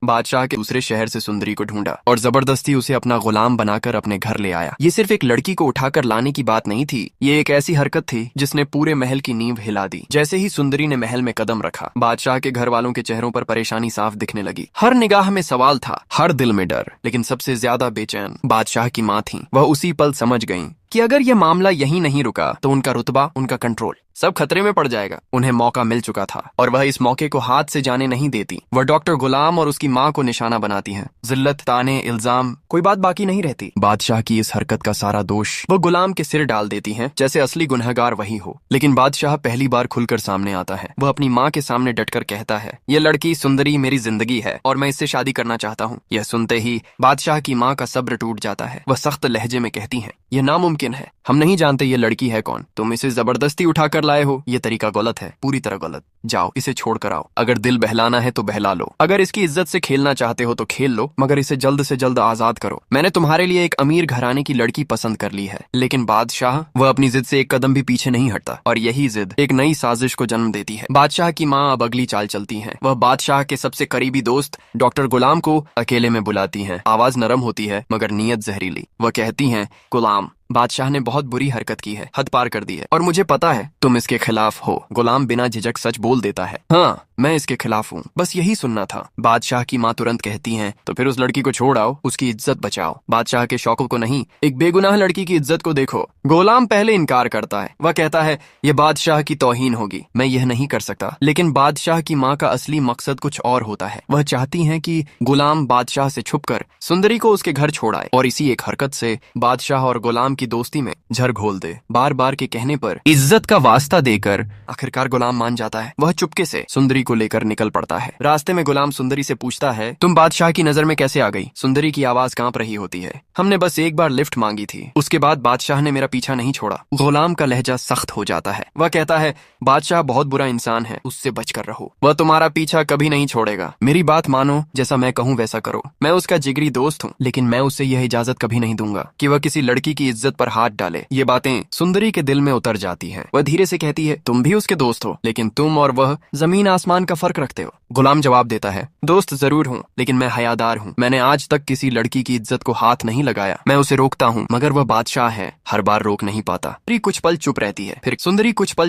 बादशाह के दूसरे शहर से सुंदरी को ढूंढा और जबरदस्ती उसे अपना गुलाम बनाकर अपने घर ले आया। ये सिर्फ एक लड़की को उठाकर लाने की बात नहीं थी, ये एक ऐसी हरकत थी जिसने पूरे महल की नींव हिला दी। जैसे ही सुंदरी ने महल में कदम रखा, बादशाह के घर वालों के चेहरों पर परेशानी साफ दिखने लगी। हर निगाह में सवाल था, हर दिल में डर, लेकिन सबसे ज्यादा बेचैन बादशाह की माँ थी। वह उसी पल समझ गईं कि अगर यह मामला यहीं नहीं रुका तो उनका रुतबा, उनका कंट्रोल सब खतरे में पड़ जाएगा। उन्हें मौका मिल चुका था और वह इस मौके को हाथ से जाने नहीं देती। वह डॉक्टर गुलाम और उसकी माँ को निशाना बनाती हैं। जिल्लत, ताने, इल्जाम, कोई बात बाकी नहीं रहती। बादशाह की इस हरकत का सारा दोष वो गुलाम के सिर डाल देती हैं, जैसे असली गुनहगार वही हो। लेकिन बादशाह पहली बार खुलकर सामने आता है। वह अपनी माँ के सामने डटकर कहता है, यह लड़की सुंदरी मेरी जिंदगी है और मैं इससे शादी करना चाहता हूँ। यह सुनते ही बादशाह की माँ का सब्र टूट जाता है। वह सख्त लहजे में कहती है, यह नामुमकिन है, हम नहीं जानते ये लड़की है कौन। तुम इसे जबरदस्ती उठा कर लाए हो, ये तरीका गलत है, पूरी तरह गलत। जाओ इसे छोड़ कर आओ। अगर दिल बहलाना है तो बहला लो, अगर इसकी इज्जत से खेलना चाहते हो तो खेल लो, मगर इसे जल्द से जल्द आजाद करो। मैंने तुम्हारे लिए एक अमीर घराने की लड़की पसंद कर ली है। लेकिन बादशाह वह अपनी जिद से एक कदम भी पीछे नहीं हटता और यही जिद एक नई साजिश को जन्म देती है। बादशाह की माँ अब अगली चाल चलती है। वह बादशाह के सबसे करीबी दोस्त डॉक्टर गुलाम को अकेले में बुलाती है। आवाज नरम होती है मगर नीयत जहरीली। वह कहती है, गुलाम, बादशाह ने बहुत बुरी हरकत की है, हद पार कर दी है और मुझे पता है तुम इसके खिलाफ हो। गुलाम बिना झिझक सच बोल देता है, हाँ मैं इसके खिलाफ हूँ, बस यही सुनना था। बादशाह की माँ तुरंत कहती हैं, तो फिर उस लड़की को छोड़ आओ, उसकी इज्जत बचाओ। बादशाह के शौकों को नहीं, एक बेगुनाह लड़की की इज्जत को देखो। गुलाम पहले इनकार करता है। वह कहता है, यह बादशाह की तौहीन होगी, मैं यह नहीं कर सकता। लेकिन बादशाह की माँ का असली मकसद कुछ और होता है। वह चाहती है कि गुलाम बादशाह से छुपकर सुंदरी को उसके घर छोड़ाए और इसी एक हरकत से बादशाह और गुलाम की दोस्ती में झर घोल दे। बार बार के कहने पर, इज्जत का वास्ता देकर आखिरकार गुलाम मान जाता है। वह चुपके से सुंदरी को लेकर निकल पड़ता है। रास्ते में गुलाम सुंदरी से पूछता है, तुम बादशाह की नजर में कैसे आ गई? सुंदरी की आवाज कांप रही होती है, हमने बस एक बार लिफ्ट मांगी थी, उसके बाद बादशाह ने मेरा पीछा नहीं छोड़ा। गुलाम का लहजा सख्त हो जाता है। वह कहता है, बादशाह बहुत बुरा इंसान है, उससे बचकर रहो, वह तुम्हारा पीछा कभी नहीं छोड़ेगा। मेरी बात मानो, जैसा मैं कहूँ वैसा करो। मैं उसका जिगरी दोस्त हूँ, लेकिन मैं उसे यह इजाजत कभी नहीं दूंगा कि वह किसी लड़की की इज्जत पर हाथ डाले। ये बातें सुंदरी के दिल में उतर जाती हैं। वह धीरे से कहती है, तुम भी उसके दोस्त हो, लेकिन तुम और वह जमीन आसमान का फर्क रखते हो। गुलाम जवाब देता है, दोस्त जरूर हूँ, लेकिन मैं हयादार हूँ। मैंने आज तक किसी लड़की की इज्जत को हाथ नहीं लगाया। मैं उसे रोकता हूँ, मगर वह बादशाह है, हर बार रोक नहीं पाता। सुंदरी कुछ पल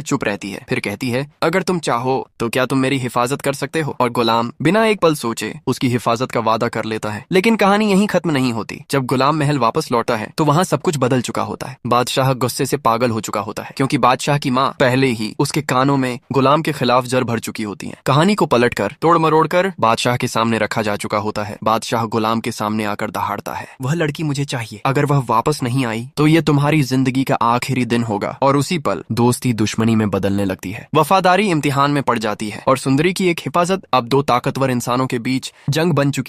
चुप रहती है, फिर कहती है, अगर तुम चाहो तो क्या तुम मेरी हिफाजत कर सकते हो? और गुलाम बिना एक पल सोचे उसकी हिफाजत का वादा कर लेता है। लेकिन कहानी यहीं खत्म नहीं होती। जब गुलाम महल वापस लौटा है तो वहाँ सब कुछ बदल चुका होता है। बादशाह गुस्से से पागल हो चुका होता है, क्योंकि बादशाह की माँ पहले ही उसके कानों में गुलाम के खिलाफ जर भर चुकी होती है। कहानी को पलटकर तोड़ मरोड़ कर बादशाह के सामने रखा जा चुका होता है। बादशाह गुलाम के सामने आकर दहाड़ता है, वह लड़की मुझे चाहिए, अगर वह वापस नहीं आई तो ये तुम्हारी जिंदगी का आखिरी दिन होगा। और उसी पल दोस्ती दुश्मनी में बदलने लगती है। वफादारी इम्तिहान में पड़ जाती है और सुंदरी की एक हिफाजत अब दो ताकतवर इंसानों के बीच जंग बन चुकी